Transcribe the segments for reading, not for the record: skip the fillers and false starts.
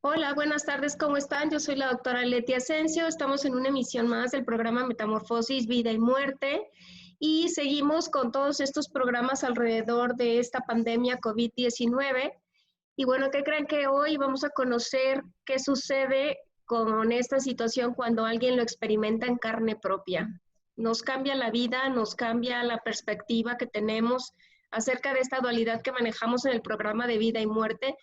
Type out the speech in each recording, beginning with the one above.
Hola, buenas tardes, ¿cómo están? Yo soy la doctora Leti Asensio, estamos en una emisión más del programa Metamorfosis, Vida y Muerte y seguimos con todos estos programas alrededor de esta pandemia COVID-19. Y bueno, ¿qué creen que hoy vamos a conocer qué sucede con esta situación cuando alguien lo experimenta en carne propia? Nos cambia la vida, nos cambia la perspectiva que tenemos acerca de esta dualidad que manejamos en el programa de Vida y Muerte.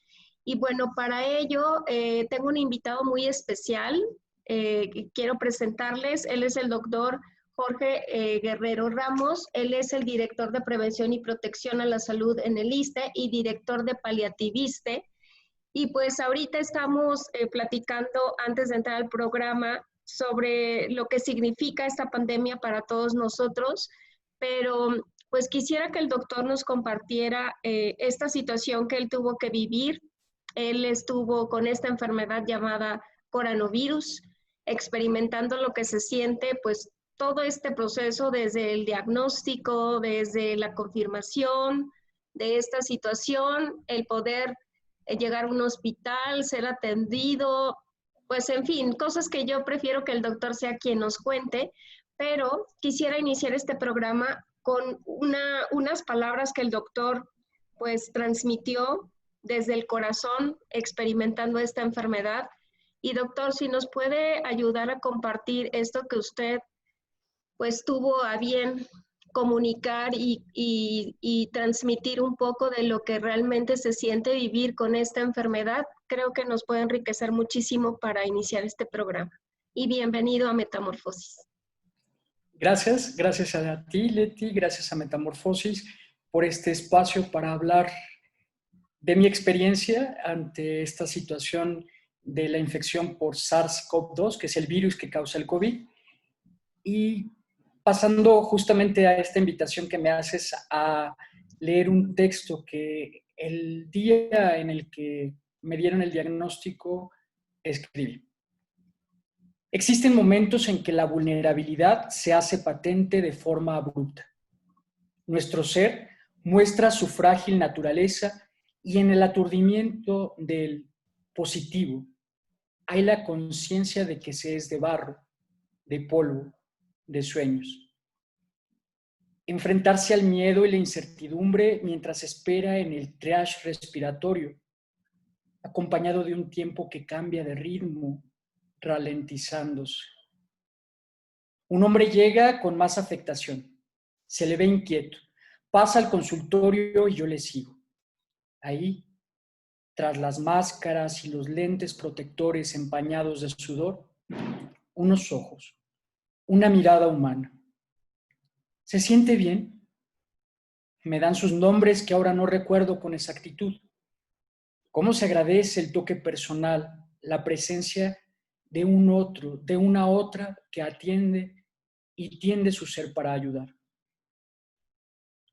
Y bueno, para ello tengo un invitado muy especial que quiero presentarles. Él es el doctor Jorge Guerrero Ramos. Él es el director de Prevención y Protección a la Salud en el ISSSTE y director de Paliativiste. Y pues ahorita estamos platicando antes de entrar al programa sobre lo que significa esta pandemia para todos nosotros, pero pues quisiera que el doctor nos compartiera esta situación que él tuvo que vivir. Él estuvo con esta enfermedad llamada coronavirus, experimentando lo que se siente, pues todo este proceso desde el diagnóstico, desde la confirmación de esta situación, el poder llegar a un hospital, ser atendido, pues en fin, cosas que yo prefiero que el doctor sea quien nos cuente, pero quisiera iniciar este programa con unas palabras que el doctor pues transmitió desde el corazón experimentando esta enfermedad. Y doctor, si nos puede ayudar a compartir esto que usted pues tuvo a bien comunicar y transmitir un poco de lo que realmente se siente vivir con esta enfermedad, creo que nos puede enriquecer muchísimo para iniciar este programa. Y bienvenido a Metamorfosis. Gracias a ti, Leti, gracias a Metamorfosis por este espacio para hablar de mi experiencia ante esta situación de la infección por SARS-CoV-2, que es el virus que causa el COVID. Y pasando justamente a esta invitación que me haces a leer un texto que el día en el que me dieron el diagnóstico escribí. Existen momentos en que la vulnerabilidad se hace patente de forma abrupta. Nuestro ser muestra su frágil naturaleza y en el aturdimiento del positivo hay la conciencia de que se es de barro, de polvo, de sueños. Enfrentarse al miedo y la incertidumbre mientras espera en el triage respiratorio, acompañado de un tiempo que cambia de ritmo, ralentizándose. Un hombre llega con más afectación, se le ve inquieto, pasa al consultorio y yo le sigo. Ahí, tras las máscaras y los lentes protectores empañados de sudor, unos ojos, una mirada humana. ¿Se siente bien? Me dan sus nombres que ahora no recuerdo con exactitud. ¿Cómo se agradece el toque personal, la presencia de un otro, de una otra que atiende y tiende su ser para ayudar?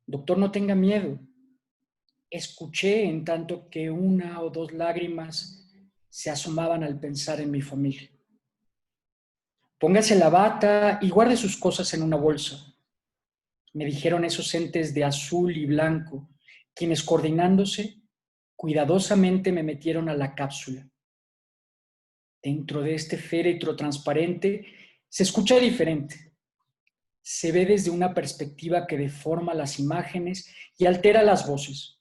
Doctor, no tenga miedo. Escuché en tanto que una o dos lágrimas se asomaban al pensar en mi familia. Póngase la bata y guarde sus cosas en una bolsa, me dijeron esos entes de azul y blanco, quienes coordinándose, cuidadosamente me metieron a la cápsula. Dentro de este féretro transparente se escucha diferente. Se ve desde una perspectiva que deforma las imágenes y altera las voces.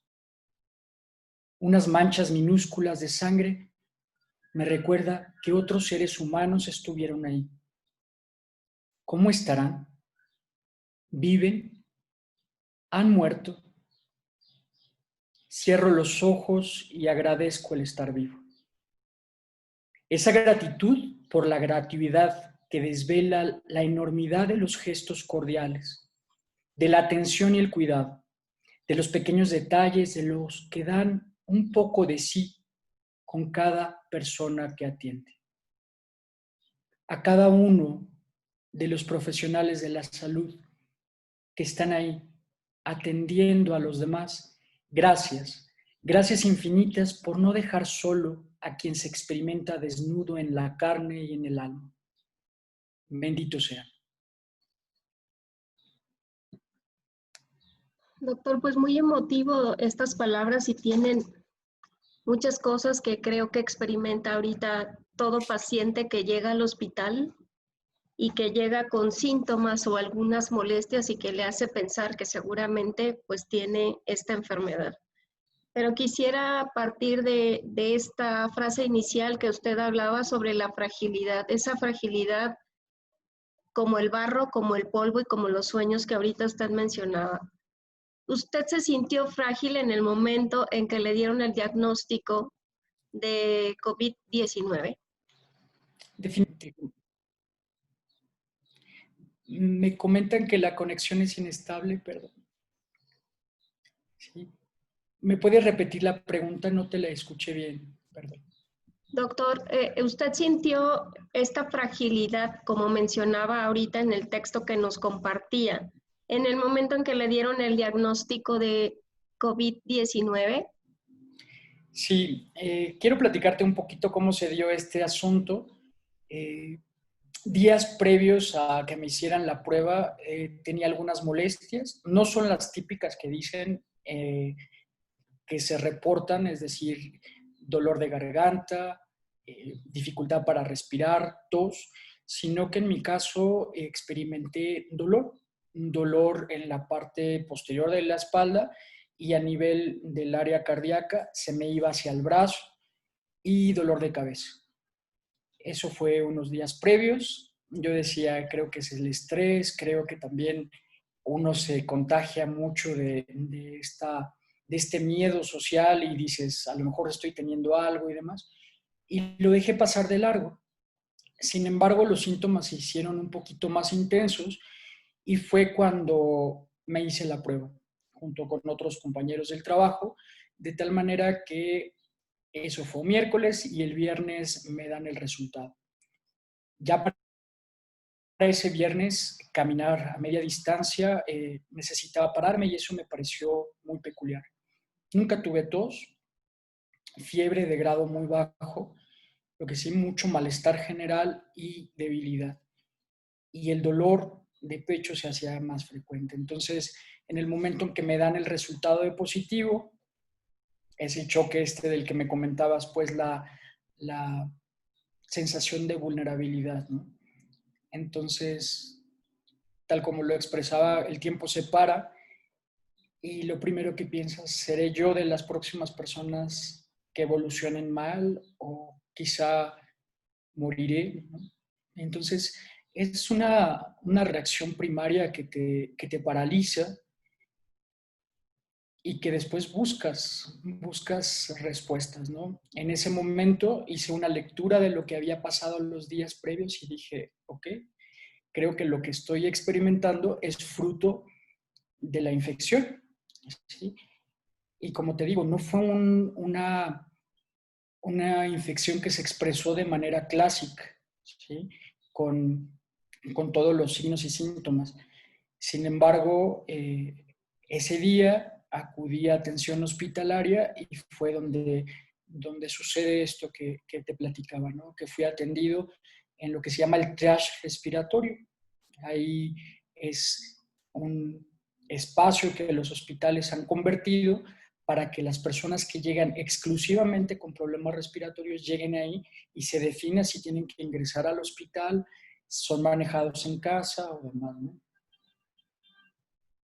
Unas manchas minúsculas de sangre me recuerda que otros seres humanos estuvieron ahí. ¿Cómo estarán? ¿Viven? ¿Han muerto? Cierro los ojos y agradezco el estar vivo. Esa gratitud por la gratuidad que desvela la enormidad de los gestos cordiales, de la atención y el cuidado, de los pequeños detalles, de los que dan un poco de sí con cada persona que atiende. A cada uno de los profesionales de la salud que están ahí atendiendo a los demás, gracias, gracias infinitas por no dejar solo a quien se experimenta desnudo en la carne y en el alma. Bendito sea. Doctor, pues muy emotivo estas palabras y tienen muchas cosas que creo que experimenta ahorita todo paciente que llega al hospital y que llega con síntomas o algunas molestias y que le hace pensar que seguramente pues tiene esta enfermedad. Pero quisiera partir de esta frase inicial que usted hablaba sobre la fragilidad, esa fragilidad como el barro, como el polvo y como los sueños que ahorita usted mencionaba. ¿Usted se sintió frágil en el momento en que le dieron el diagnóstico de COVID-19? Definitivamente. Me comentan que la conexión es inestable, perdón. ¿Sí? ¿Me puedes repetir la pregunta? No te la escuché bien, perdón. Doctor, ¿usted sintió esta fragilidad, como mencionaba ahorita en el texto que nos compartía, en el momento en que le dieron el diagnóstico de COVID-19? Sí, quiero platicarte un poquito cómo se dio este asunto. Días previos a que me hicieran la prueba, tenía algunas molestias. No son las típicas que dicen que se reportan, es decir, dolor de garganta, dificultad para respirar, tos, sino que en mi caso experimenté dolor, un dolor en la parte posterior de la espalda y a nivel del área cardíaca se me iba hacia el brazo y dolor de cabeza. Eso fue unos días previos. Yo decía, creo que es el estrés, creo que también uno se contagia mucho de este miedo social y dices, a lo mejor estoy teniendo algo y demás. Y lo dejé pasar de largo. Sin embargo, los síntomas se hicieron un poquito más intensos y fue cuando me hice la prueba junto con otros compañeros del trabajo, de tal manera que eso fue miércoles y el viernes me dan el resultado. Ya para ese viernes, caminar a media distancia, necesitaba pararme y eso me pareció muy peculiar. Nunca tuve tos, fiebre de grado muy bajo, lo que sí mucho malestar general y debilidad. Y el dolor de pecho se hacía más frecuente. Entonces, en el momento en que me dan el resultado de positivo, ese choque del que me comentabas, pues la sensación de vulnerabilidad, ¿no? Entonces, tal como lo expresaba, el tiempo se para y lo primero que piensas, ¿seré yo de las próximas personas que evolucionen mal o quizá moriré? ¿No? Entonces, es una reacción primaria que te paraliza y que después buscas respuestas, ¿no? En ese momento hice una lectura de lo que había pasado los días previos y dije, ok, creo que lo que estoy experimentando es fruto de la infección, ¿sí? Y como te digo, no fue una infección que se expresó de manera clásica, ¿sí? Con todos los signos y síntomas. Sin embargo, ese día acudí a atención hospitalaria y fue donde sucede esto que te platicaba, ¿no? Que fui atendido en lo que se llama el triage respiratorio. Ahí es un espacio que los hospitales han convertido para que las personas que llegan exclusivamente con problemas respiratorios lleguen ahí y se defina si tienen que ingresar al hospital, son manejados en casa o demás, ¿no?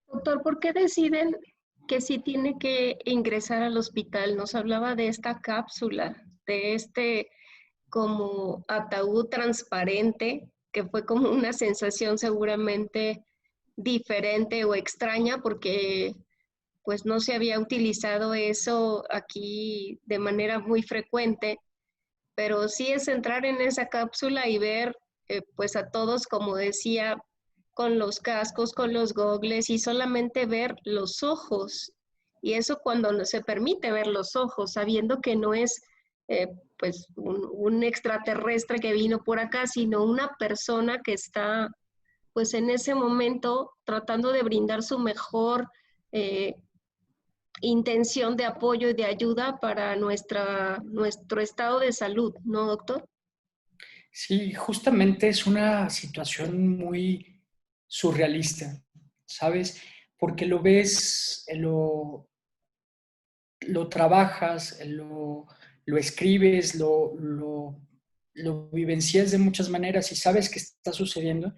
Doctor, ¿por qué deciden que sí tiene que ingresar al hospital? Nos hablaba de esta cápsula, de este como ataúd transparente, que fue como una sensación seguramente diferente o extraña porque pues no se había utilizado eso aquí de manera muy frecuente, pero sí es entrar en esa cápsula y ver pues a todos, como decía, con los cascos, con los gogles y solamente ver los ojos. Y eso cuando no se permite ver los ojos, sabiendo que no es pues un extraterrestre que vino por acá, sino una persona que está pues en ese momento tratando de brindar su mejor eh, intención de apoyo y de ayuda para nuestro estado de salud, ¿no, doctor? Sí, justamente es una situación muy surrealista, ¿sabes? Porque lo ves, lo trabajas, lo escribes, lo vivencias de muchas maneras y sabes que está sucediendo,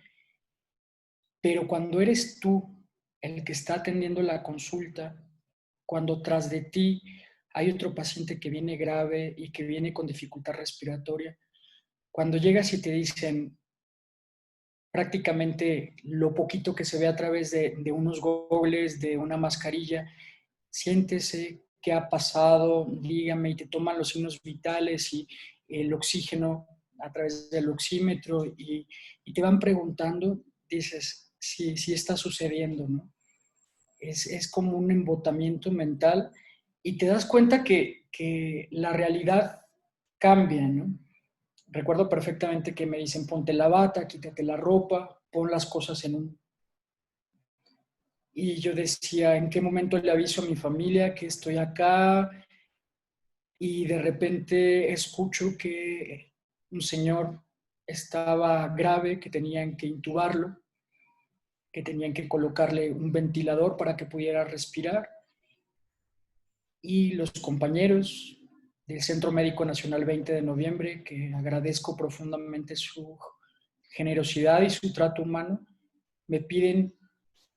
pero cuando eres tú el que está atendiendo la consulta, cuando tras de ti hay otro paciente que viene grave y que viene con dificultad respiratoria, cuando llegas y te dicen prácticamente lo poquito que se ve a través de unos goggles, de una mascarilla, siéntese, qué ha pasado, dígame, y te toman los signos vitales y el oxígeno a través del oxímetro y te van preguntando, dices, sí, sí está sucediendo, ¿no? Es como un embotamiento mental y te das cuenta que la realidad cambia, ¿no? Recuerdo perfectamente que me dicen, ponte la bata, quítate la ropa, pon las cosas en un... Y yo decía, ¿en qué momento le aviso a mi familia que estoy acá? Y de repente escucho que un señor estaba grave, que tenían que intubarlo, que tenían que colocarle un ventilador para que pudiera respirar. Y los compañeros del Centro Médico Nacional 20 de Noviembre, que agradezco profundamente su generosidad y su trato humano, me piden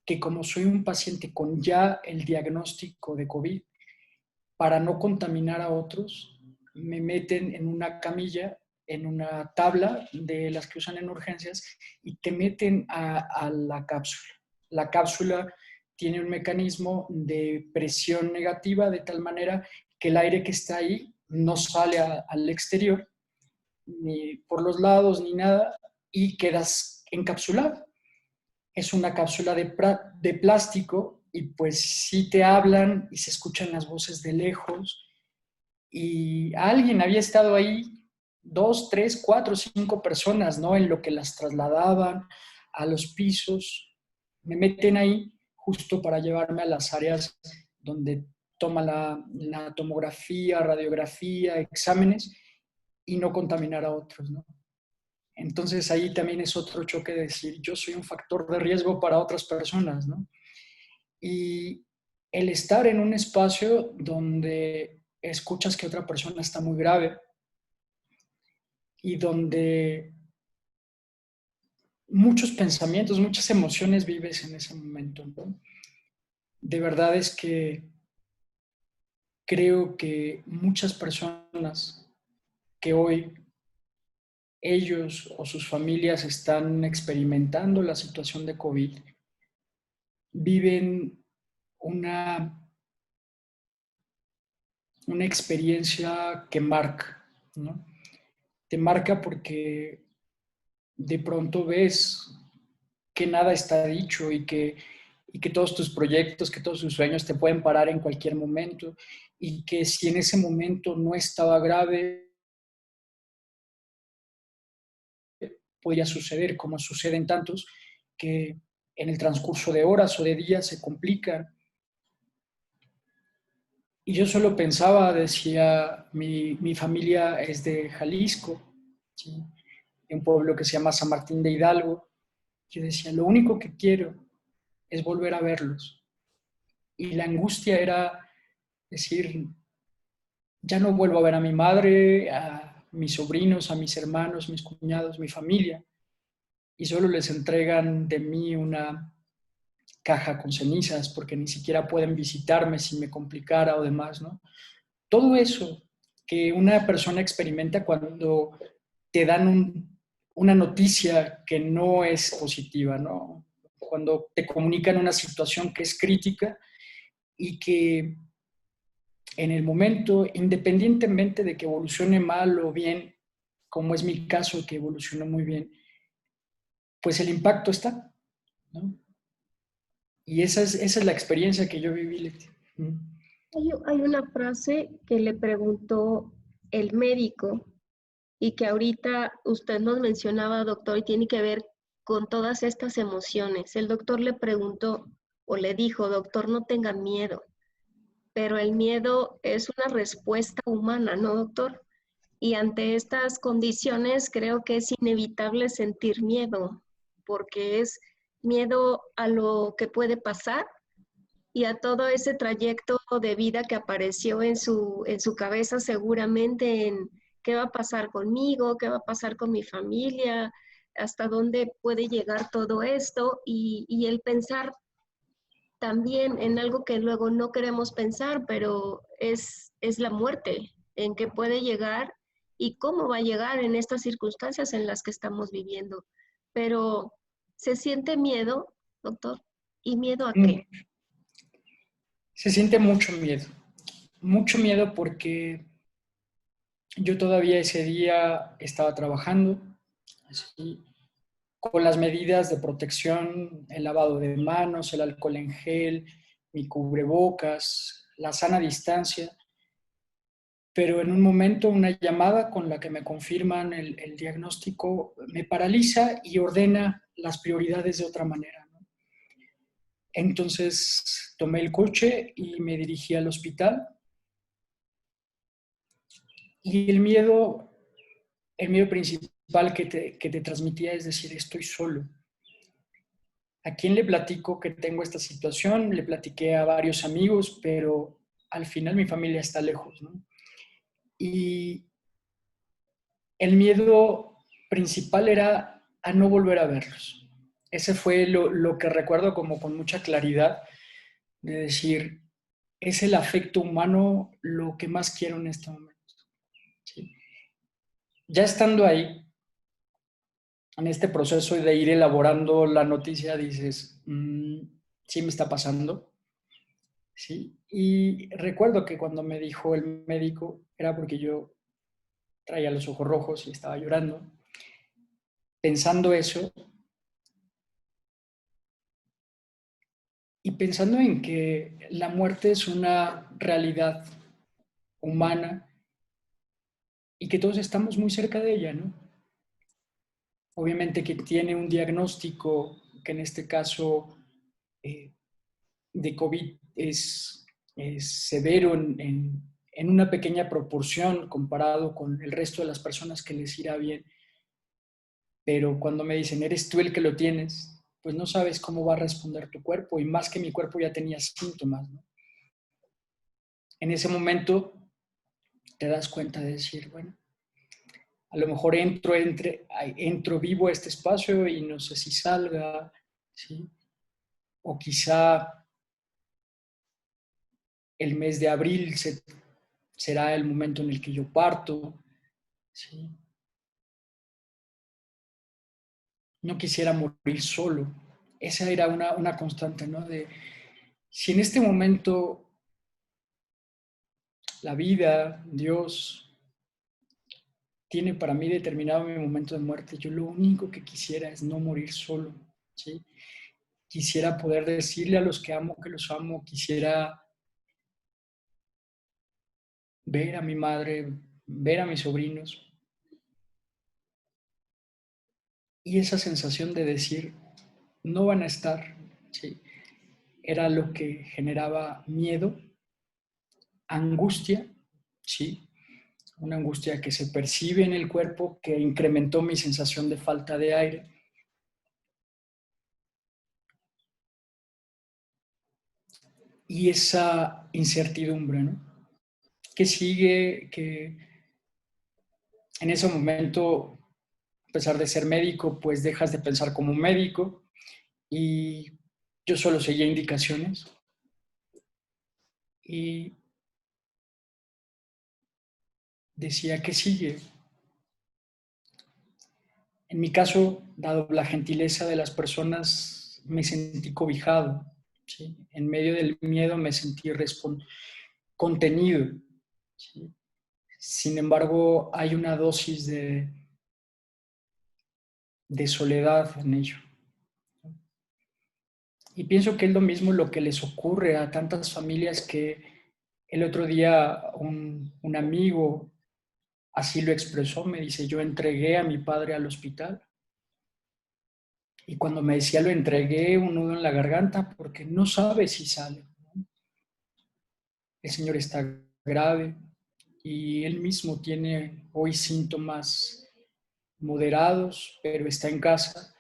que como soy un paciente con ya el diagnóstico de COVID, para no contaminar a otros, me meten en una camilla, en una tabla de las que usan en urgencias y te meten a la cápsula. La cápsula tiene un mecanismo de presión negativa de tal manera que el aire que está ahí no sale al exterior, ni por los lados, ni nada, y quedas encapsulado. Es una cápsula de plástico y pues sí te hablan y se escuchan las voces de lejos y alguien había estado ahí, 2, 3, 4, 5 personas, ¿no? En lo que las trasladaban a los pisos. Me meten ahí justo para llevarme a las áreas donde toma la tomografía, radiografía, exámenes y no contaminar a otros, ¿no? Entonces ahí también es otro choque de decir, yo soy un factor de riesgo para otras personas, ¿no? Y el estar en un espacio donde escuchas que otra persona está muy grave y donde muchos pensamientos, muchas emociones vives en ese momento, ¿no? De verdad es que creo que muchas personas que hoy ellos o sus familias están experimentando la situación de COVID viven una, una experiencia que marca, ¿no? Te marca porque de pronto ves que nada está dicho y que todos tus proyectos, que todos tus sueños te pueden parar en cualquier momento y que si en ese momento no estaba grave, podía suceder, como suceden tantos, que en el transcurso de horas o de días se complican. Y yo solo pensaba, decía, mi familia es de Jalisco, ¿sí? De un pueblo que se llama San Martín de Hidalgo. Yo decía, lo único que quiero es volver a verlos. Y la angustia era decir, ya no vuelvo a ver a mi madre, a mis sobrinos, a mis hermanos, mis cuñados, mi familia, y solo les entregan de mí una caja con cenizas porque ni siquiera pueden visitarme si me complicara o demás, ¿no? Todo eso que una persona experimenta cuando te dan una noticia que no es positiva, ¿no? Cuando te comunican una situación que es crítica y que en el momento, independientemente de que evolucione mal o bien, como es mi caso, que evolucionó muy bien, pues el impacto está, ¿no? Y esa es la experiencia que yo viví, Leti. Hay una frase que le preguntó el médico y que ahorita usted nos mencionaba, doctor, y tiene que ver con todas estas emociones. El doctor le preguntó o le dijo, doctor, no tenga miedo, pero el miedo es una respuesta humana, ¿no, doctor? Y ante estas condiciones creo que es inevitable sentir miedo, porque es miedo a lo que puede pasar y a todo ese trayecto de vida que apareció en su cabeza seguramente en qué va a pasar conmigo, qué va a pasar con mi familia, hasta dónde puede llegar todo esto y el pensar también en algo que luego no queremos pensar, pero es la muerte, en qué puede llegar y cómo va a llegar en estas circunstancias en las que estamos viviendo. Pero se siente miedo, doctor, ¿y miedo a qué? Se siente mucho miedo porque yo todavía ese día estaba trabajando, así, con las medidas de protección, el lavado de manos, el alcohol en gel, mi cubrebocas, la sana distancia, pero en un momento una llamada con la que me confirman el diagnóstico me paraliza y ordena las prioridades de otra manera, ¿no? Entonces tomé el coche y me dirigí al hospital y el miedo principal que te transmitía es decir, estoy solo. ¿A quién le platico que tengo esta situación? Le platiqué a varios amigos, pero al final mi familia está lejos, ¿no? Y el miedo principal era a no volver a verlos. Ese fue lo que recuerdo como con mucha claridad, de decir, es el afecto humano lo que más quiero en este momento. ¿Sí? Ya estando ahí, en este proceso de ir elaborando la noticia, dices, sí me está pasando, ¿sí? Y recuerdo que cuando me dijo el médico, era porque yo traía los ojos rojos y estaba llorando. Pensando eso y pensando en que la muerte es una realidad humana y que todos estamos muy cerca de ella, ¿no? Obviamente que tiene un diagnóstico que en este caso eh, de COVID es severo en una pequeña proporción comparado con el resto de las personas que les irá bien. Pero cuando me dicen, eres tú el que lo tienes, pues no sabes cómo va a responder tu cuerpo y más que mi cuerpo ya tenía síntomas, ¿no? En ese momento te das cuenta de decir, bueno, a lo mejor entro vivo a este espacio y no sé si salga, ¿sí? O quizá el mes de abril será el momento en el que yo parto, ¿sí? No quisiera morir solo. Esa era una constante, ¿no? De si en este momento la vida, Dios, tiene para mí determinado mi momento de muerte, yo lo único que quisiera es no morir solo, ¿sí? Quisiera poder decirle a los que amo que los amo, quisiera ver a mi madre, ver a mis sobrinos, y esa sensación de decir, no van a estar, ¿sí? Era lo que generaba miedo, angustia, ¿sí? Una angustia que se percibe en el cuerpo, que incrementó mi sensación de falta de aire. Y esa incertidumbre, ¿no? Que sigue, que en ese momento, a pesar de ser médico, pues dejas de pensar como un médico y yo solo seguía indicaciones y decía que sigue. En mi caso, dado la gentileza de las personas, me sentí cobijado, ¿sí? En medio del miedo me sentí contenido, ¿sí? Sin embargo, hay una dosis de soledad en ello. Y pienso que es lo mismo lo que les ocurre a tantas familias que el otro día un amigo así lo expresó, me dice, yo entregué a mi padre al hospital. Y cuando me decía lo entregué, un nudo en la garganta porque no sabe si sale. El señor está grave y él mismo tiene hoy síntomas moderados, pero está en casa.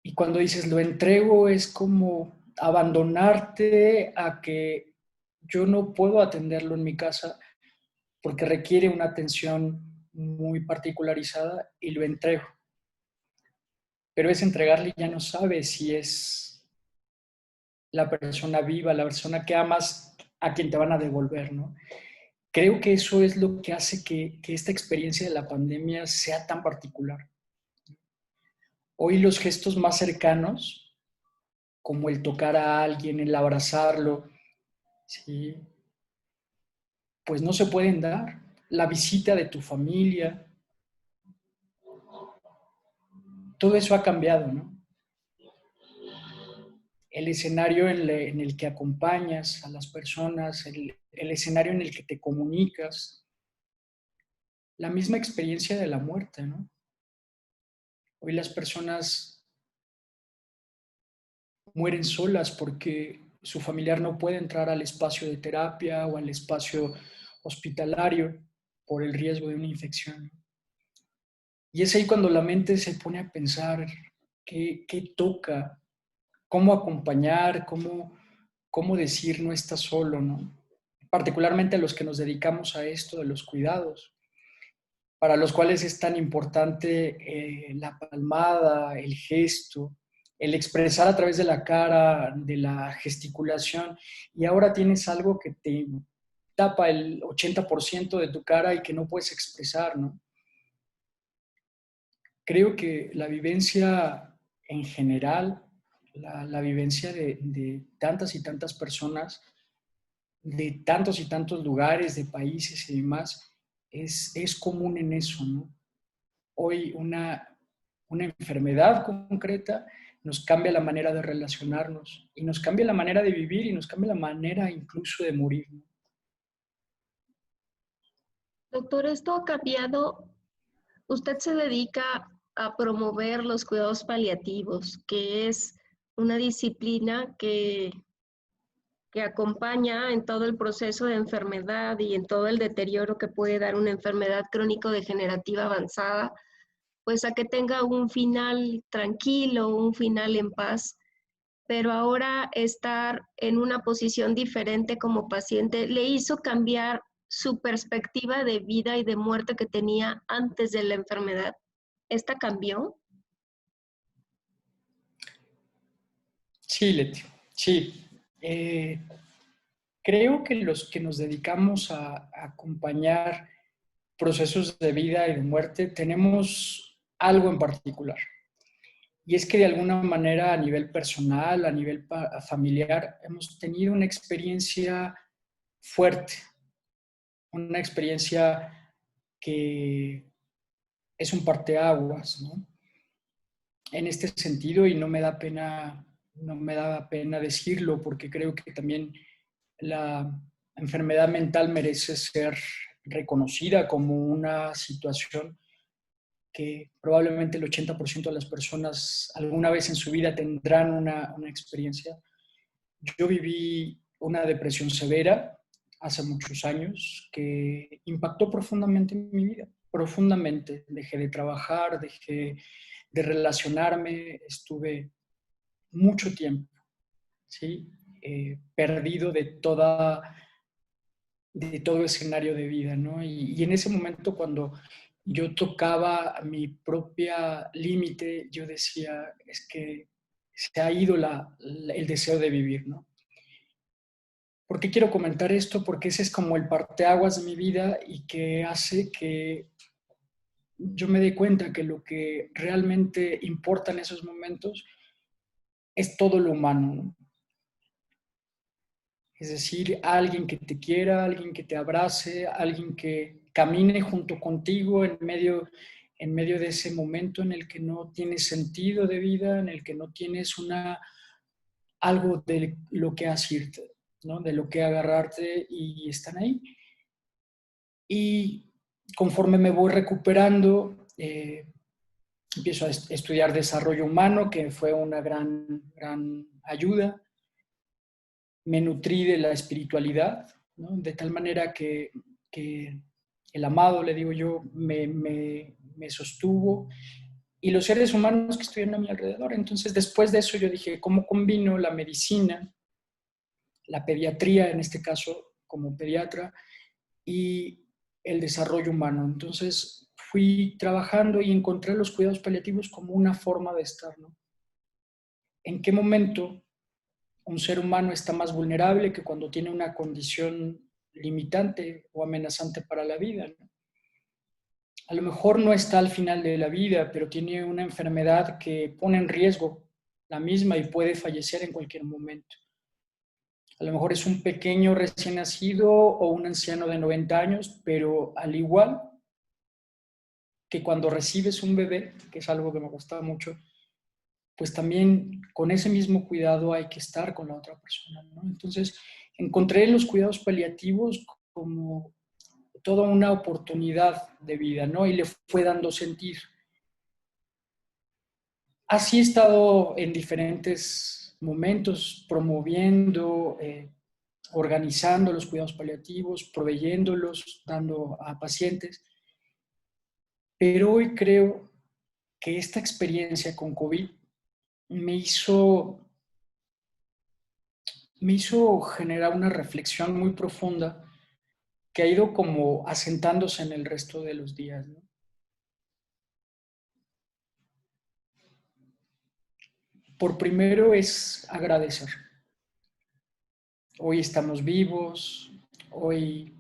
Y cuando dices lo entrego es como abandonarte a que yo no puedo atenderlo en mi casa porque requiere una atención muy particularizada y lo entrego. Pero ese entregarle ya no sabe si es la persona viva, la persona que amas a quien te van a devolver, ¿no? Creo que eso es lo que hace que esta experiencia de la pandemia sea tan particular. Hoy los gestos más cercanos, como el tocar a alguien, el abrazarlo, ¿sí? Pues no se pueden dar. La visita de tu familia, todo eso ha cambiado, ¿no? El escenario en el que acompañas a las personas, el escenario en el que te comunicas, la misma experiencia de la muerte, ¿no? Hoy las personas mueren solas porque su familiar no puede entrar al espacio de terapia o al espacio hospitalario por el riesgo de una infección. Y es ahí cuando la mente se pone a pensar qué toca, cómo acompañar, cómo decir no estás solo, ¿no? Particularmente a los que nos dedicamos a esto de los cuidados, para los cuales es tan importante la palmada, el gesto, el expresar a través de la cara, de la gesticulación, y ahora tienes algo que te tapa el 80% de tu cara y que no puedes expresar, ¿no? Creo que la vivencia en general, la vivencia de tantas y tantas personas, de tantos y tantos lugares, de países y demás, es común en eso, ¿no? Hoy una enfermedad concreta nos cambia la manera de relacionarnos y nos cambia la manera de vivir y nos cambia la manera incluso de morir, ¿no? Doctor, esto ha cambiado. Usted se dedica a promover los cuidados paliativos, que es una disciplina que acompaña en todo el proceso de enfermedad y en todo el deterioro que puede dar una enfermedad crónico-degenerativa avanzada, pues a que tenga un final tranquilo, un final en paz. Pero ahora estar en una posición diferente como paciente le hizo cambiar su perspectiva de vida y de muerte que tenía antes de la enfermedad. ¿Esta cambió? Sí, Leti, sí. Creo que los que nos dedicamos a acompañar procesos de vida y de muerte tenemos algo en particular. Y es que de alguna manera a nivel personal, a nivel familiar, hemos tenido una experiencia fuerte, una experiencia que es un parteaguas, ¿no? En este sentido, y no me da pena decirlo, porque creo que también la enfermedad mental merece ser reconocida como una situación que probablemente el 80% de las personas alguna vez en su vida tendrán una experiencia. Yo viví una depresión severa hace muchos años que impactó profundamente en mi vida, profundamente. Dejé de trabajar, dejé de relacionarme, estuve mucho tiempo, ¿sí? Perdido de todo escenario de vida, ¿no? Y en ese momento cuando yo tocaba mi propia límite, yo decía, es que se ha ido el deseo de vivir, ¿no? ¿Por qué quiero comentar esto? Porque ese es como el parteaguas de mi vida y que hace que yo me dé cuenta que lo que realmente importa en esos momentos es todo lo humano, ¿no? Es decir, alguien que te quiera, alguien que te abrace, alguien que camine junto contigo en medio de ese momento en el que no tienes sentido de vida, en el que no tienes algo de lo que asirte, ¿no? De lo que agarrarte y están ahí. Y conforme me voy recuperando, empiezo a estudiar desarrollo humano, que fue una gran ayuda. Me nutrí de la espiritualidad, ¿no? De tal manera que el amado, le digo yo, me sostuvo y los seres humanos que estuvieron a mi alrededor. Entonces, después de eso yo dije, ¿cómo combino la medicina, la pediatría, en este caso como pediatra, y el desarrollo humano? Entonces, fui trabajando y encontré los cuidados paliativos como una forma de estar, ¿no? ¿En qué momento un ser humano está más vulnerable que cuando tiene una condición limitante o amenazante para la vida, ¿no? A lo mejor no está al final de la vida, pero tiene una enfermedad que pone en riesgo la misma y puede fallecer en cualquier momento. A lo mejor es un pequeño recién nacido o un anciano de 90 años, pero al igual que cuando recibes un bebé, que es algo que me gusta mucho, pues también con ese mismo cuidado hay que estar con la otra persona, ¿no? Entonces, encontré los cuidados paliativos como toda una oportunidad de vida, ¿no? Y le fue dando sentido. Así he estado en diferentes momentos promoviendo, organizando los cuidados paliativos, proveyéndolos, dando a pacientes. Pero hoy creo que esta experiencia con COVID me hizo, me hizo generar una reflexión muy profunda que ha ido como asentándose en el resto de los días, ¿no? Por primero es agradecer. Hoy estamos vivos, hoy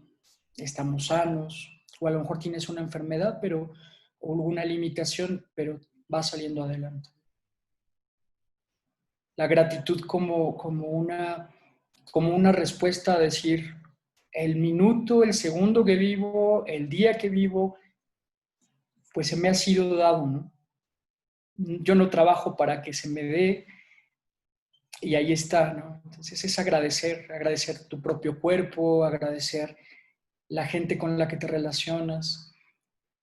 estamos sanos, o a lo mejor tienes una enfermedad, pero o alguna limitación, pero vas saliendo adelante. La gratitud como una respuesta a decir, el minuto, el segundo que vivo, el día que vivo, pues se me ha sido dado, ¿no? Yo no trabajo para que se me dé y ahí está, ¿no? Entonces es agradecer, agradecer tu propio cuerpo, agradecer la gente con la que te relacionas.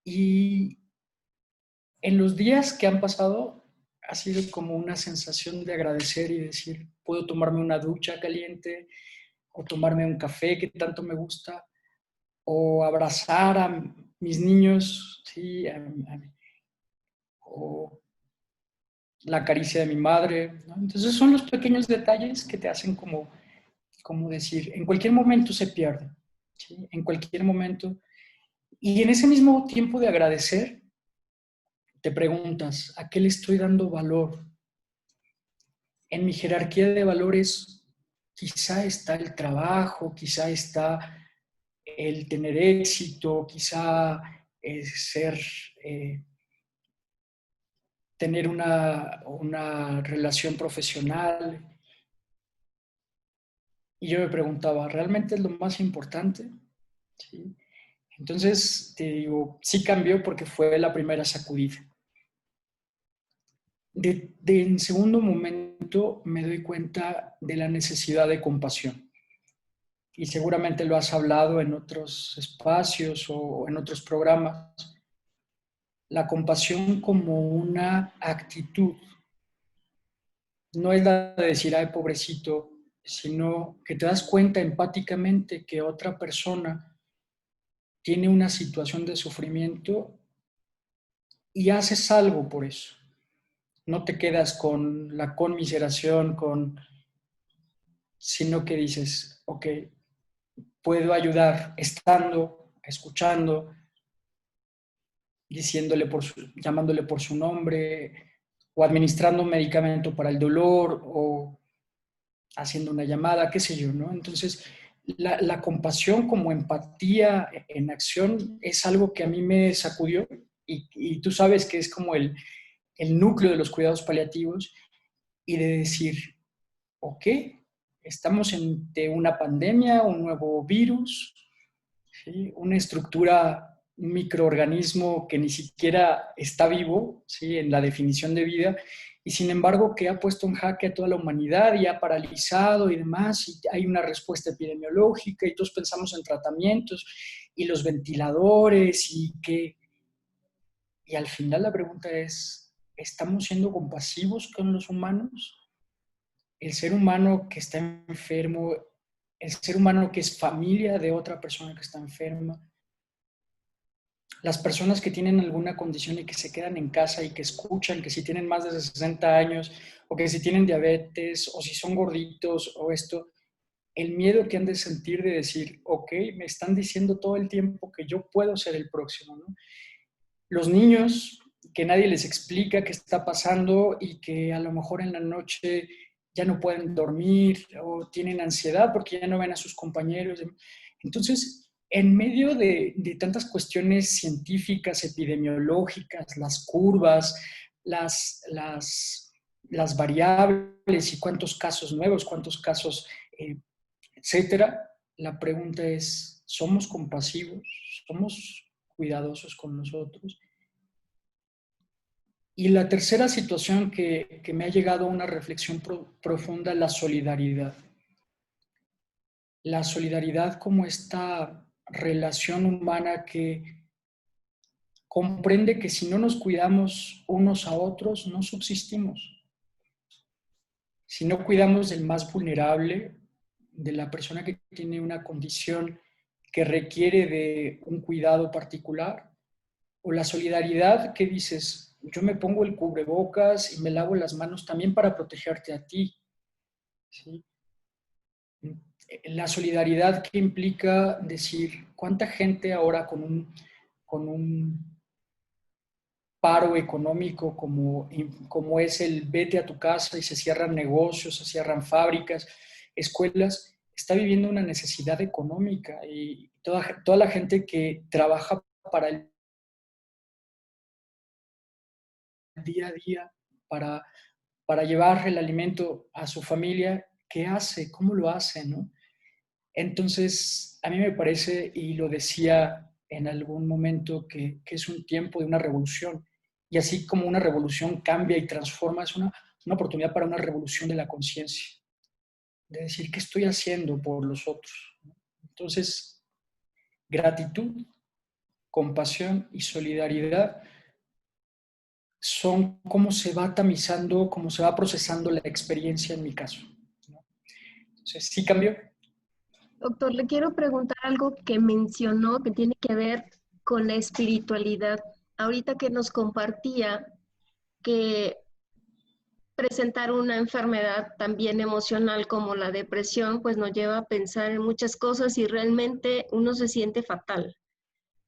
Y en los días que han pasado ha sido como una sensación de agradecer y decir, puedo tomarme una ducha caliente o tomarme un café que tanto me gusta o abrazar a mis niños, ¿sí? O la caricia de mi madre, ¿no? Entonces son los pequeños detalles que te hacen como decir, en cualquier momento se pierde, ¿sí? En cualquier momento. Y en ese mismo tiempo de agradecer, te preguntas, ¿a qué le estoy dando valor? En mi jerarquía de valores quizá está el trabajo, quizá está el tener éxito, quizá ser, eh, tener una relación profesional. Y yo me preguntaba, ¿realmente es lo más importante? ¿Sí? Entonces, te digo, sí cambió porque fue la primera sacudida. En segundo momento me doy cuenta de la necesidad de compasión. Y seguramente lo has hablado en otros espacios o en otros programas. La compasión como una actitud. No es la de decir, ay, pobrecito, sino que te das cuenta empáticamente que otra persona tiene una situación de sufrimiento y haces algo por eso. No te quedas con la conmiseración, sino que dices, ok, puedo ayudar estando, escuchando, llamándole por su nombre, o administrando un medicamento para el dolor, o haciendo una llamada, qué sé yo, ¿no? Entonces, la compasión como empatía en acción es algo que a mí me sacudió y tú sabes que es como el núcleo de los cuidados paliativos y de decir, ok, estamos ante una pandemia, un nuevo virus, ¿sí? Una estructura, un microorganismo que ni siquiera está vivo, ¿sí? En la definición de vida, y sin embargo que ha puesto en jaque a toda la humanidad y ha paralizado y demás, y hay una respuesta epidemiológica y todos pensamos en tratamientos y los ventiladores y al final la pregunta es, ¿estamos siendo compasivos con los humanos? El ser humano que está enfermo, el ser humano que es familia de otra persona que está enferma, las personas que tienen alguna condición y que se quedan en casa y que escuchan que si tienen más de 60 años o que si tienen diabetes o si son gorditos o esto, el miedo que han de sentir de decir, ok, me están diciendo todo el tiempo que yo puedo ser el próximo, ¿no? Los niños, que nadie les explica qué está pasando y que a lo mejor en la noche ya no pueden dormir o tienen ansiedad porque ya no ven a sus compañeros. Entonces, en medio de tantas cuestiones científicas, epidemiológicas, las curvas, las, las, las variables y cuántos casos nuevos, cuántos casos, etcétera, la pregunta es, ¿somos compasivos? ¿Somos cuidadosos con nosotros? Y la tercera situación que me ha llegado a una reflexión profunda, la solidaridad. La solidaridad como esta relación humana que comprende que si no nos cuidamos unos a otros, no subsistimos. Si no cuidamos del más vulnerable, de la persona que tiene una condición que requiere de un cuidado particular, o la solidaridad que dices, yo me pongo el cubrebocas y me lavo las manos también para protegerte a ti, ¿sí? La solidaridad que implica decir, ¿cuánta gente ahora con un paro económico como es el vete a tu casa y se cierran negocios, se cierran fábricas, escuelas, está viviendo una necesidad económica y toda la gente que trabaja para el día a día, para, para llevar el alimento a su familia, ¿qué hace? ¿Cómo lo hace? ¿No? Entonces, a mí me parece, y lo decía en algún momento, que es un tiempo de una revolución. Y así como una revolución cambia y transforma, es una oportunidad para una revolución de la conciencia, de decir, ¿qué estoy haciendo por los otros? Entonces, gratitud, compasión y solidaridad son cómo se va tamizando, cómo se va procesando la experiencia en mi caso, ¿no? Entonces, sí cambió. Doctor, le quiero preguntar algo que mencionó que tiene que ver con la espiritualidad. Ahorita que nos compartía que presentar una enfermedad también emocional como la depresión, pues nos lleva a pensar en muchas cosas y realmente uno se siente fatal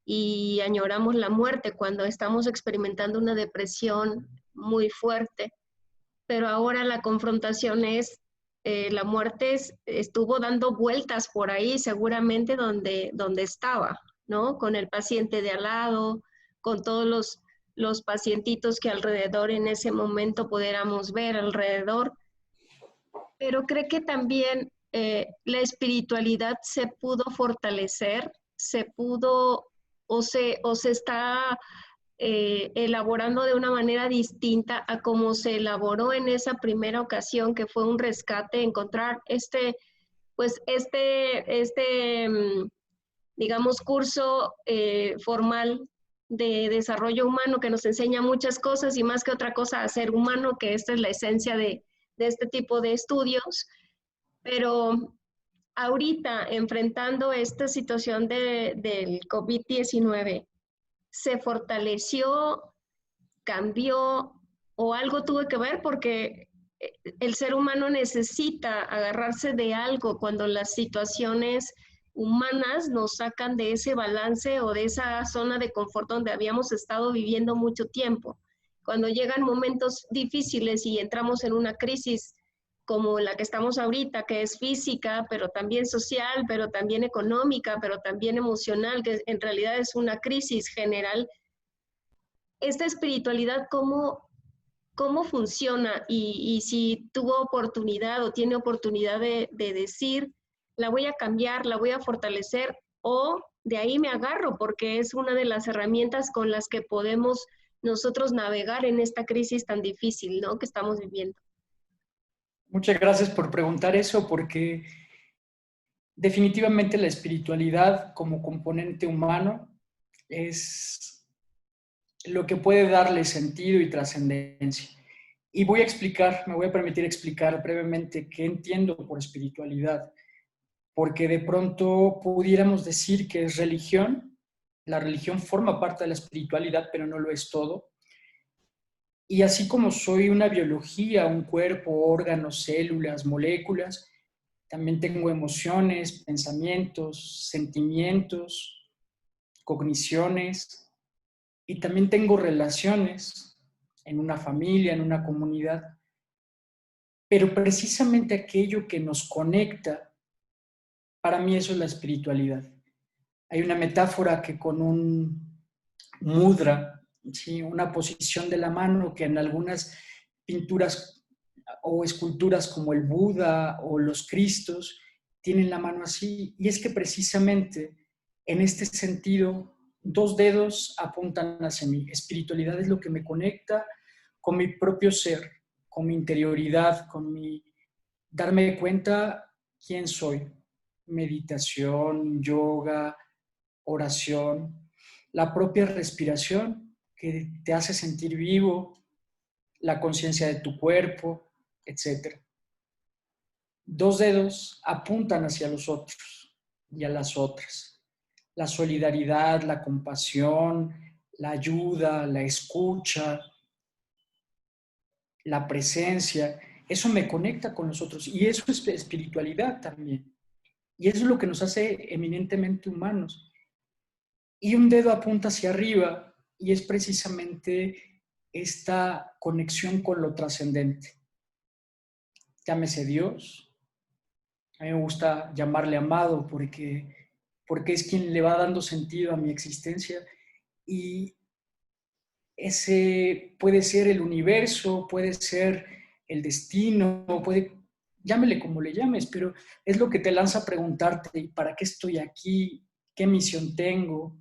y añoramos la muerte cuando estamos experimentando una depresión muy fuerte. Pero ahora la confrontación es, la muerte estuvo dando vueltas por ahí seguramente donde estaba, ¿no? Con el paciente de al lado, con todos los pacientitos que alrededor en ese momento pudiéramos ver alrededor, pero cree que también la espiritualidad se pudo fortalecer, se pudo o se está elaborando de una manera distinta a como se elaboró en esa primera ocasión, que fue un rescate, encontrar digamos, curso formal de desarrollo humano que nos enseña muchas cosas y más que otra cosa a ser humano, que esta es la esencia de este tipo de estudios, pero ahorita enfrentando esta situación del COVID-19, se fortaleció, cambió o algo tuvo que ver porque el ser humano necesita agarrarse de algo cuando las situaciones humanas nos sacan de ese balance o de esa zona de confort donde habíamos estado viviendo mucho tiempo. Cuando llegan momentos difíciles y entramos en una crisis como la que estamos ahorita, que es física, pero también social, pero también económica, pero también emocional, que en realidad es una crisis general. Esta espiritualidad, ¿cómo funciona? Y si tuvo oportunidad o tiene oportunidad de decir, la voy a cambiar, la voy a fortalecer, o de ahí me agarro, porque es una de las herramientas con las que podemos nosotros navegar en esta crisis tan difícil, ¿no?, que estamos viviendo. Muchas gracias por preguntar eso, porque definitivamente la espiritualidad como componente humano es lo que puede darle sentido y trascendencia. Y me voy a permitir explicar brevemente qué entiendo por espiritualidad, porque de pronto pudiéramos decir que es religión la religión forma parte de la espiritualidad, pero no lo es todo. Y así como soy una biología, un cuerpo, órganos, células, moléculas, también tengo emociones, pensamientos, sentimientos, cogniciones, y también tengo relaciones en una familia, en una comunidad. Pero precisamente aquello que nos conecta, para mí eso es la espiritualidad. Hay una metáfora que con un mudra, ¿sí? Una posición de la mano que en algunas pinturas o esculturas como el Buda o los Cristos tienen la mano así. Y es que precisamente en este sentido, dos dedos apuntan hacia mí. Espiritualidad es lo que me conecta con mi propio ser, con mi interioridad, con mi darme cuenta quién soy. Meditación, yoga, oración, la propia respiración que te hace sentir vivo, la conciencia de tu cuerpo, etc. Dos dedos apuntan hacia los otros y a las otras. La solidaridad, la compasión, la ayuda, la escucha, la presencia, eso me conecta con los otros y eso es espiritualidad también. Y eso es lo que nos hace eminentemente humanos. Y un dedo apunta hacia arriba y es precisamente esta conexión con lo trascendente. Llámese Dios. A mí me gusta llamarle amado porque es quien le va dando sentido a mi existencia. Y ese puede ser el universo, puede ser el destino, llámele como le llames, pero es lo que te lanza a preguntarte, ¿para qué estoy aquí? ¿Qué misión tengo?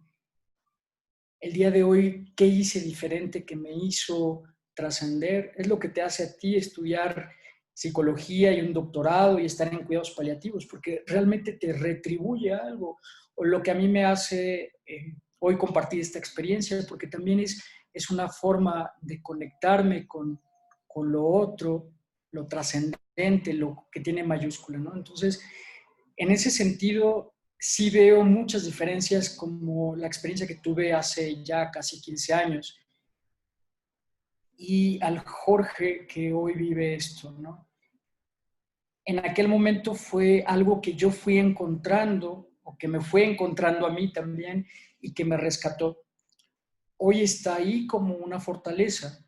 El día de hoy, ¿qué hice diferente que me hizo trascender? Es lo que te hace a ti estudiar psicología y un doctorado y estar en cuidados paliativos, porque realmente te retribuye algo. O lo que a mí me hace hoy compartir esta experiencia, porque también es una forma de conectarme con lo otro, lo trascendente, lo que tiene mayúscula, ¿no? Entonces, en ese sentido, sí veo muchas diferencias como la experiencia que tuve hace ya casi 15 años y al Jorge que hoy vive esto, ¿no? En aquel momento fue algo que yo fui encontrando o que me fue encontrando a mí también y que me rescató. Hoy está ahí como una fortaleza.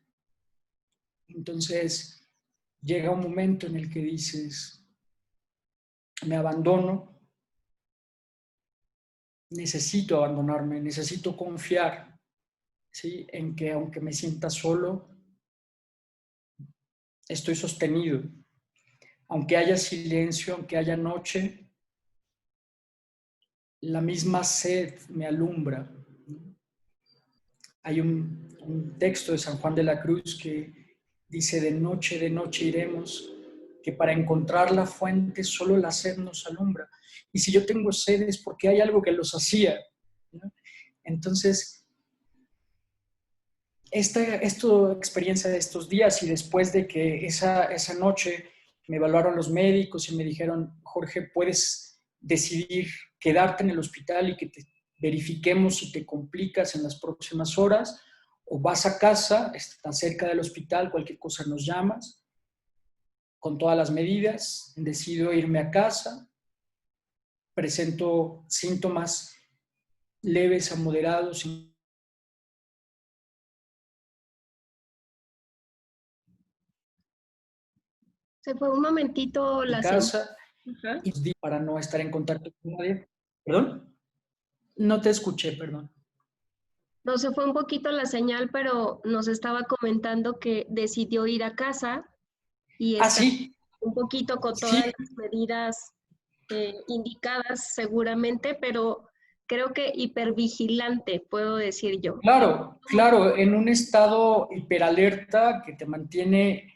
Entonces llega un momento en el que dices, me abandono, necesito abandonarme, necesito confiar, ¿sí? En que aunque me sienta solo, estoy sostenido. Aunque haya silencio, aunque haya noche, la misma sed me alumbra. Hay un texto de San Juan de la Cruz que dice, de noche iremos, que para encontrar la fuente solo la sed nos alumbra. Y si yo tengo sed es porque hay algo que los hacía, ¿no? Entonces, esta experiencia de estos días y después de que esa noche me evaluaron los médicos y me dijeron, Jorge, puedes decidir quedarte en el hospital y que te verifiquemos si te complicas en las próximas horas, o vas a casa, está cerca del hospital, cualquier cosa nos llamas, con todas las medidas, decido irme a casa, presento síntomas leves a moderados. Se fue un momentito En la señal. casa Ajá. y para no estar en contacto con nadie. ¿Perdón? No te escuché, perdón. No, se fue un poquito la señal, pero nos estaba comentando que decidió ir a casa y Ah, está sí, un poquito con todas sí, las medidas indicadas seguramente, pero creo que hipervigilante, puedo decir yo. claro, claro, en un estado hiperalerta que te mantiene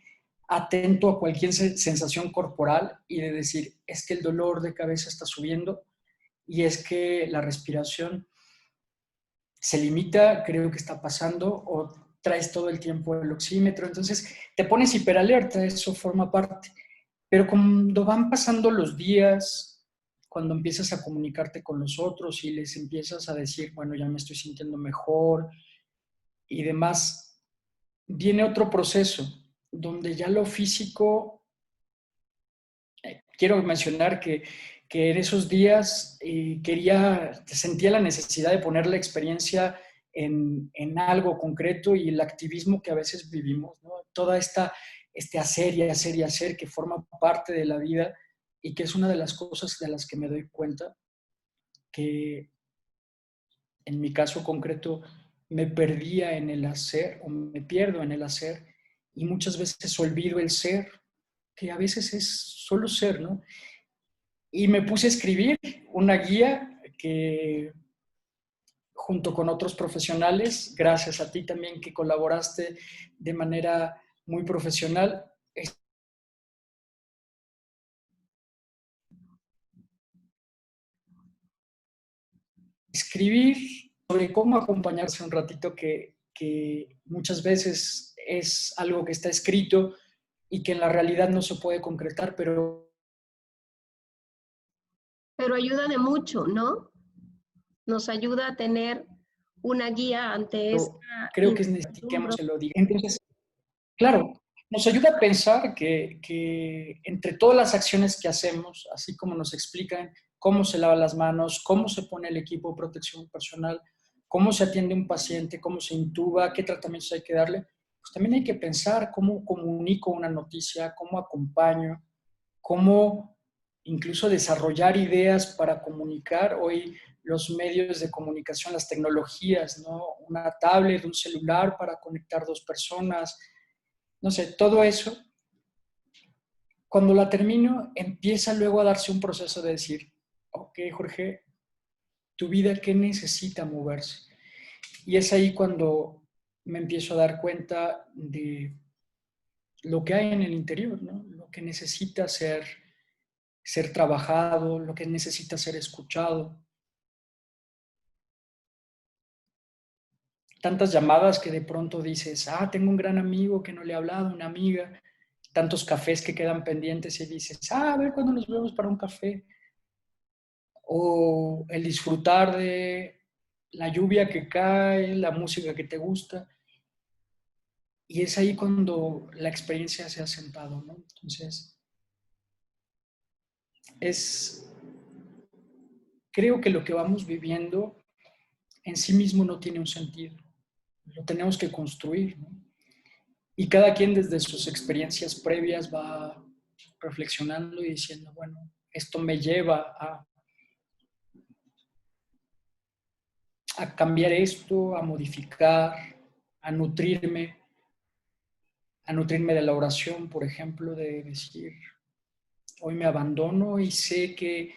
atento a cualquier sensación corporal y de decir, es que el dolor de cabeza está subiendo y es que la respiración se limita, creo que está pasando, o traes todo el tiempo el oxímetro, entonces te pones hiperalerta, eso forma parte. Pero cuando van pasando los días, cuando empiezas a comunicarte con los otros y les empiezas a decir, bueno, ya me estoy sintiendo mejor y demás, viene otro proceso donde ya lo físico, quiero mencionar que en esos días sentía la necesidad de poner la experiencia en algo concreto y el activismo que a veces vivimos, ¿no? Toda este hacer y hacer y hacer que forma parte de la vida y que es una de las cosas de las que me doy cuenta que en mi caso concreto me perdía en el hacer o me pierdo en el hacer y muchas veces olvido el ser, que a veces es solo ser, ¿no? Y me puse a escribir una guía que junto con otros profesionales, gracias a ti también que colaboraste de manera muy profesional, escribir sobre cómo acompañarse un ratito que muchas veces es algo que está escrito y que en la realidad no se puede concretar, Pero ayuda de mucho, ¿no? Nos ayuda a tener una guía ante esta creo que es necesario incertidumbre. que se lo diga. Entonces, claro, nos ayuda a pensar que entre todas las acciones que hacemos, así como nos explican cómo se lava las manos, cómo se pone el equipo de protección personal, cómo se atiende un paciente, cómo se intuba, qué tratamientos hay que darle, pues también hay que pensar cómo comunico una noticia, cómo acompaño, cómo incluso desarrollar ideas para comunicar. Hoy los medios de comunicación, las tecnologías, ¿no? Una tablet, un celular para conectar dos personas, no sé, todo eso, cuando la termino, empieza luego a darse un proceso de decir, ok, Jorge, tu vida, ¿qué necesita moverse? Y es ahí cuando me empiezo a dar cuenta de lo que hay en el interior, ¿no? Lo que necesita ser trabajado, lo que necesita ser escuchado. Tantas llamadas que de pronto dices, tengo un gran amigo que no le he hablado, una amiga, tantos cafés que quedan pendientes y dices, a ver cuándo nos vemos para un café. O el disfrutar de la lluvia que cae, la música que te gusta. Y es ahí cuando la experiencia se ha sentado, ¿no? Entonces, es, creo que lo que vamos viviendo en sí mismo no tiene un sentido. Lo tenemos que construir, ¿no? Y cada quien desde sus experiencias previas va reflexionando y diciendo, bueno, esto me lleva a cambiar esto, a modificar, a nutrirme, a nutrirme de la oración, por ejemplo, de decir, hoy me abandono y sé que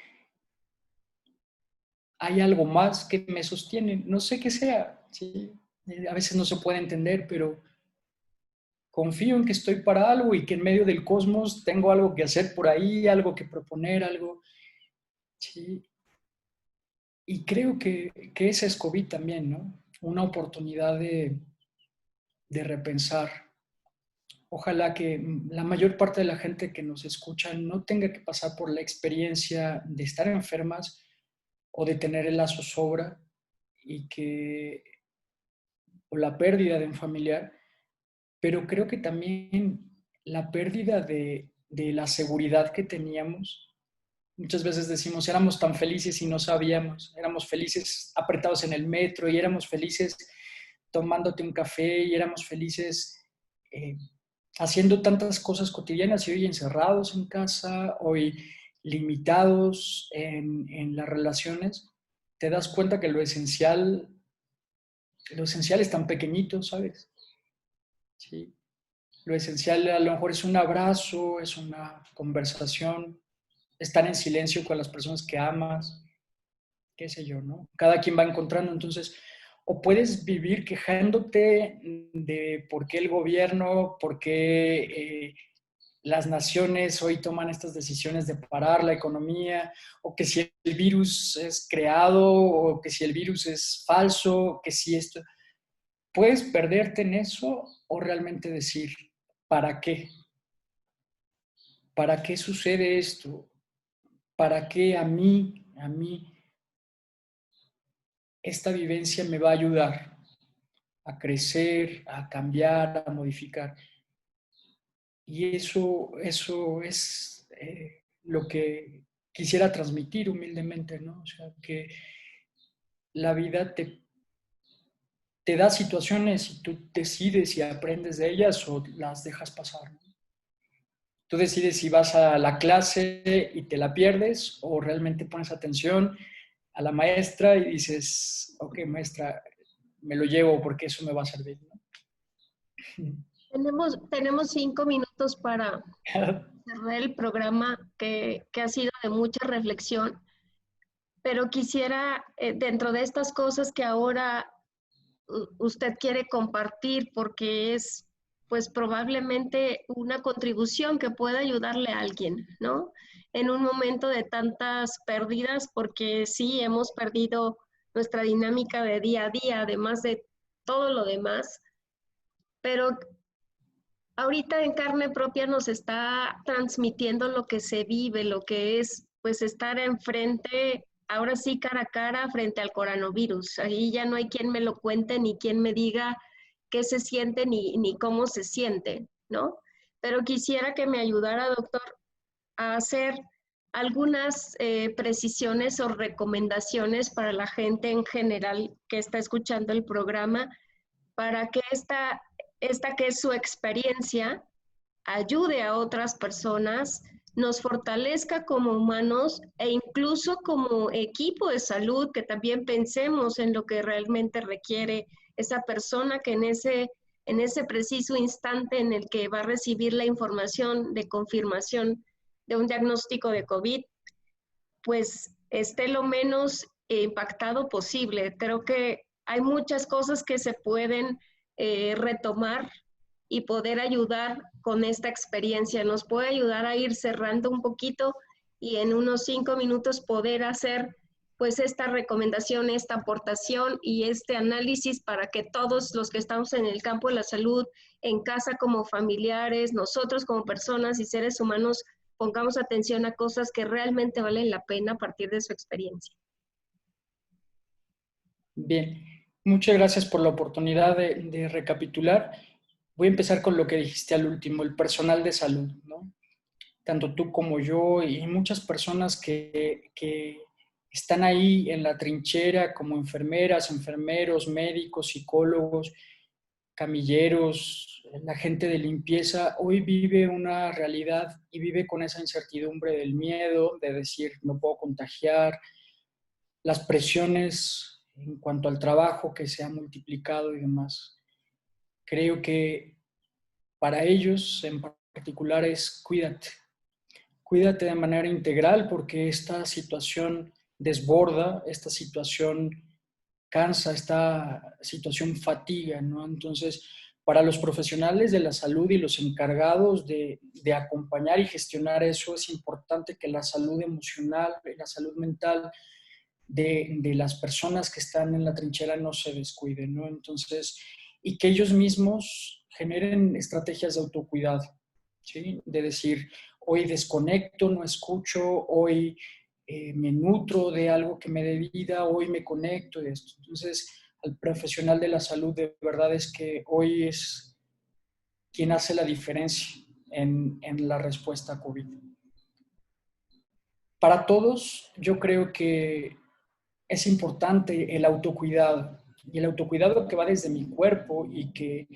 hay algo más que me sostiene, no sé qué sea, ¿sí? A veces no se puede entender, pero confío en que estoy para algo y que en medio del cosmos tengo algo que hacer por ahí, algo que proponer, algo, ¿sí? Y creo que esa es COVID también, ¿no? Una oportunidad de repensar. Ojalá que la mayor parte de la gente que nos escucha no tenga que pasar por la experiencia de estar enfermas o de tener el lazo sobra y que, o la pérdida de un familiar, pero creo que también la pérdida de la seguridad que teníamos. Muchas veces decimos, éramos tan felices y no sabíamos, éramos felices apretados en el metro y éramos felices tomándote un café y éramos felices eh, haciendo tantas cosas cotidianas y hoy encerrados en casa, hoy limitados en las relaciones, te das cuenta que lo esencial es tan pequeñito, ¿sabes? Sí. Lo esencial a lo mejor es un abrazo, es una conversación, estar en silencio con las personas que amas, qué sé yo, ¿no? Cada quien va encontrando, entonces, o puedes vivir quejándote de por qué el gobierno, por qué las naciones hoy toman estas decisiones de parar la economía, o que si el virus es creado, o que si el virus es falso, que si esto... Puedes perderte en eso o realmente decir, ¿para qué? ¿Para qué sucede esto? para qué a mí, esta vivencia me va a ayudar a crecer, a cambiar, a modificar. Y eso es lo que quisiera transmitir humildemente, ¿no? O sea, que la vida te da situaciones y tú decides si aprendes de ellas o las dejas pasar, ¿no? Tú decides si vas a la clase y te la pierdes o realmente pones atención a la maestra y dices, ok, maestra, me lo llevo porque eso me va a servir, ¿no? Tenemos 5 minutos para cerrar el programa que ha sido de mucha reflexión, pero quisiera, dentro de estas cosas que ahora usted quiere compartir, porque es pues probablemente una contribución que pueda ayudarle a alguien, ¿no? En un momento de tantas pérdidas, porque sí hemos perdido nuestra dinámica de día a día, además de todo lo demás, pero ahorita en carne propia nos está transmitiendo lo que se vive, lo que es pues estar enfrente, ahora sí cara a cara frente al coronavirus. Ahí ya no hay quien me lo cuente ni quien me diga qué se siente ni cómo se siente, ¿no? Pero quisiera que me ayudara, doctor, a hacer algunas precisiones o recomendaciones para la gente en general que está escuchando el programa, para que esta que es su experiencia ayude a otras personas, nos fortalezca como humanos e incluso como equipo de salud, que también pensemos en lo que realmente requiere esa persona que en ese preciso instante en el que va a recibir la información de confirmación de un diagnóstico de COVID, pues esté lo menos impactado posible. Creo que hay muchas cosas que se pueden retomar y poder ayudar con esta experiencia. Nos puede ayudar a ir cerrando un poquito y en unos 5 minutos poder hacer pues esta recomendación, esta aportación y este análisis para que todos los que estamos en el campo de la salud, en casa como familiares, nosotros como personas y seres humanos, pongamos atención a cosas que realmente valen la pena a partir de su experiencia. Bien, muchas gracias por la oportunidad de recapitular. Voy a empezar con lo que dijiste al último, el personal de salud, ¿no? Tanto tú como yo y muchas personas que están ahí en la trinchera como enfermeras, enfermeros, médicos, psicólogos, camilleros, la gente de limpieza, hoy vive una realidad y vive con esa incertidumbre del miedo, de decir, no puedo contagiar, las presiones en cuanto al trabajo que se ha multiplicado y demás. Creo que para ellos en particular es cuídate. Cuídate de manera integral porque esta situación desborda, esta situación cansa, esta situación fatiga, ¿no? Entonces, para los profesionales de la salud y los encargados de acompañar y gestionar eso, es importante que la salud emocional y la salud mental de las personas que están en la trinchera no se descuiden, ¿no? Entonces, y que ellos mismos generen estrategias de autocuidado, ¿sí? De decir, hoy desconecto, no escucho, hoy me nutro de algo que me dé vida, hoy me conecto de esto. Entonces, al profesional de la salud de verdad es que hoy es quien hace la diferencia en la respuesta a COVID. Para todos, yo creo que es importante el autocuidado. Y el autocuidado que va desde mi cuerpo y que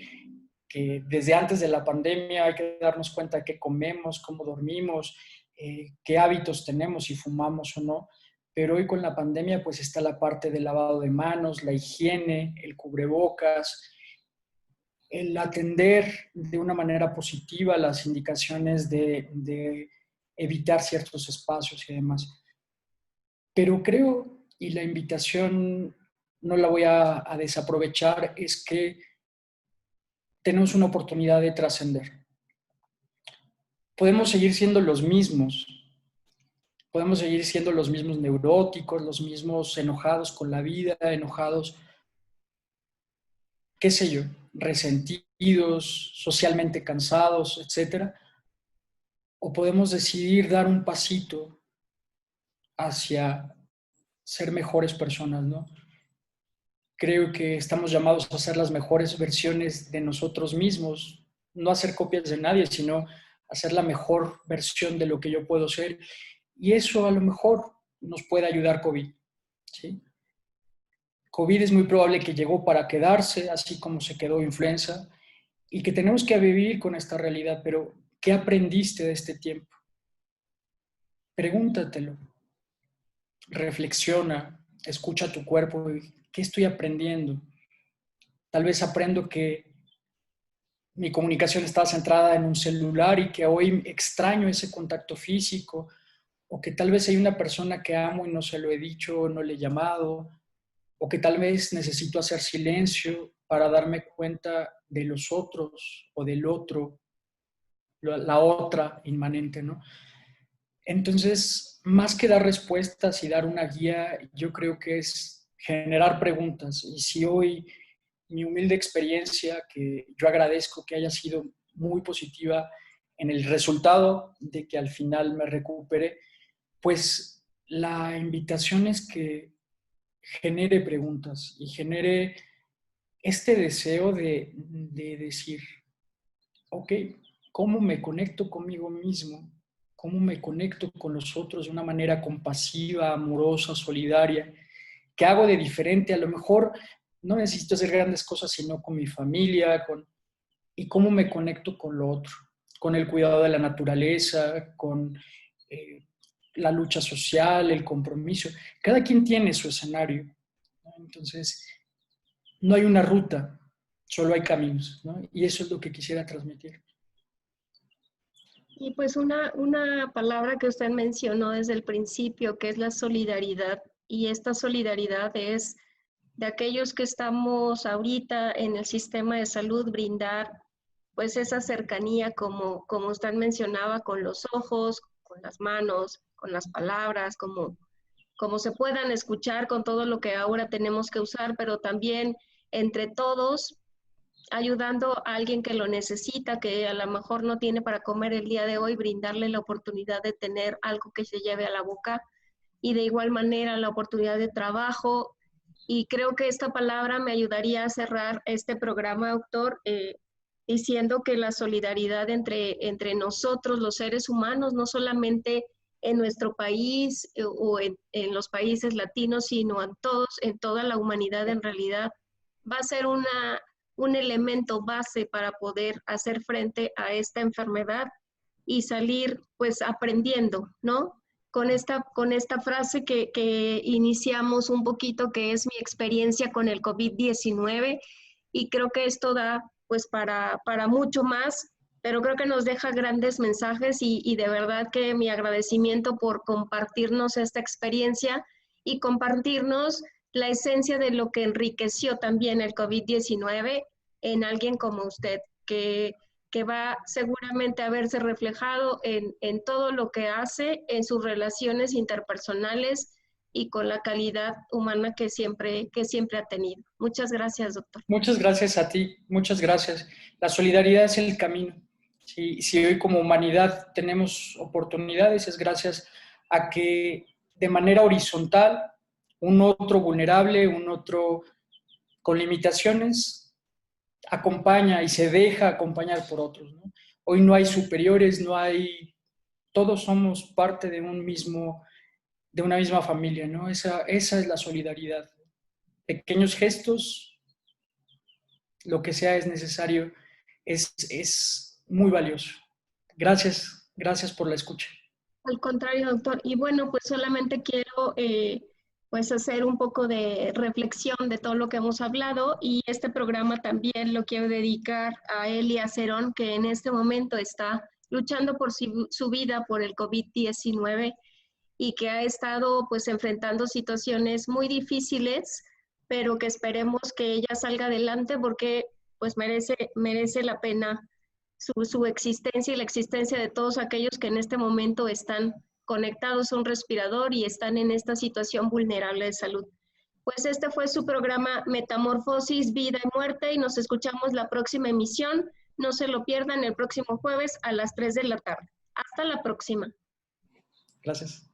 desde antes de la pandemia hay que darnos cuenta de qué comemos, cómo dormimos, qué hábitos tenemos, si fumamos o no. Pero hoy con la pandemia pues está la parte del lavado de manos, la higiene, el cubrebocas, el atender de una manera positiva las indicaciones de evitar ciertos espacios y demás. Pero creo, y la invitación no la voy a desaprovechar, es que tenemos una oportunidad de trascender. Podemos seguir siendo los mismos, podemos seguir siendo los mismos neuróticos, los mismos enojados con la vida, enojados, qué sé yo, resentidos, socialmente cansados, etcétera. O podemos decidir dar un pasito hacia ser mejores personas, ¿no? Creo que estamos llamados a ser las mejores versiones de nosotros mismos, no a ser copias de nadie, sino a ser la mejor versión de lo que yo puedo ser. Y eso a lo mejor nos puede ayudar COVID, ¿sí? COVID es muy probable que llegó para quedarse, así como se quedó influenza, y que tenemos que vivir con esta realidad, pero ¿qué aprendiste de este tiempo? Pregúntatelo, reflexiona, escucha tu cuerpo, ¿qué estoy aprendiendo? Tal vez aprendo que mi comunicación estaba centrada en un celular y que hoy extraño ese contacto físico, o que tal vez hay una persona que amo y no se lo he dicho, no le he llamado, o que tal vez necesito hacer silencio para darme cuenta de los otros o del otro, la otra inmanente, ¿no? Entonces, más que dar respuestas y dar una guía, yo creo que es generar preguntas. Y si hoy mi humilde experiencia, que yo agradezco que haya sido muy positiva en el resultado de que al final me recupere, pues la invitación es que genere preguntas y genere este deseo de decir, ok, ¿cómo me conecto conmigo mismo? ¿Cómo me conecto con los otros de una manera compasiva, amorosa, solidaria? ¿Qué hago de diferente? A lo mejor no necesito hacer grandes cosas, sino con mi familia, y cómo me conecto con lo otro, con el cuidado de la naturaleza, con eh, la lucha social, el compromiso. Cada quien tiene su escenario, ¿no? Entonces, no hay una ruta, solo hay caminos, ¿no? Y eso es lo que quisiera transmitir. Y pues una palabra que usted mencionó desde el principio, que es la solidaridad. Y esta solidaridad es de aquellos que estamos ahorita en el sistema de salud, brindar pues esa cercanía como usted mencionaba, con los ojos, con las manos, con las palabras, como se puedan escuchar con todo lo que ahora tenemos que usar, pero también entre todos ayudando a alguien que lo necesita, que a lo mejor no tiene para comer el día de hoy, brindarle la oportunidad de tener algo que se lleve a la boca y de igual manera la oportunidad de trabajo. Y creo que esta palabra me ayudaría a cerrar este programa, doctor, diciendo que la solidaridad entre nosotros, los seres humanos, no solamente en nuestro país o en los países latinos, sino en todos, en toda la humanidad en realidad, va a ser un elemento base para poder hacer frente a esta enfermedad y salir pues aprendiendo, ¿no? Con esta frase que iniciamos un poquito, que es mi experiencia con el COVID-19, y creo que esto da pues para mucho más, pero creo que nos deja grandes mensajes y de verdad que mi agradecimiento por compartirnos esta experiencia y compartirnos la esencia de lo que enriqueció también el COVID-19 en alguien como usted, que va seguramente a verse reflejado en todo lo que hace, en sus relaciones interpersonales y con la calidad humana que siempre ha tenido. Muchas gracias, doctor. Muchas gracias a ti, muchas gracias. La solidaridad es el camino. Si hoy como humanidad tenemos oportunidades, es gracias a que de manera horizontal, un otro vulnerable, un otro con limitaciones, acompaña y se deja acompañar por otros, ¿no? Hoy no hay superiores, no hay, todos somos parte de de una misma familia, ¿no? Esa es la solidaridad. Pequeños gestos, lo que sea es necesario, es muy valioso. Gracias, gracias por la escucha. Al contrario, doctor. Y bueno, pues solamente quiero pues hacer un poco de reflexión de todo lo que hemos hablado, y este programa también lo quiero dedicar a Elia Cerón, que en este momento está luchando por su vida por el COVID-19 y que ha estado pues enfrentando situaciones muy difíciles, pero que esperemos que ella salga adelante porque pues merece la pena su existencia y la existencia de todos aquellos que en este momento están conectados a un respirador y están en esta situación vulnerable de salud. Pues este fue su programa Metamorfosis, Vida y Muerte, y nos escuchamos la próxima emisión. No se lo pierdan el próximo jueves a las 3 de la tarde. Hasta la próxima. Gracias.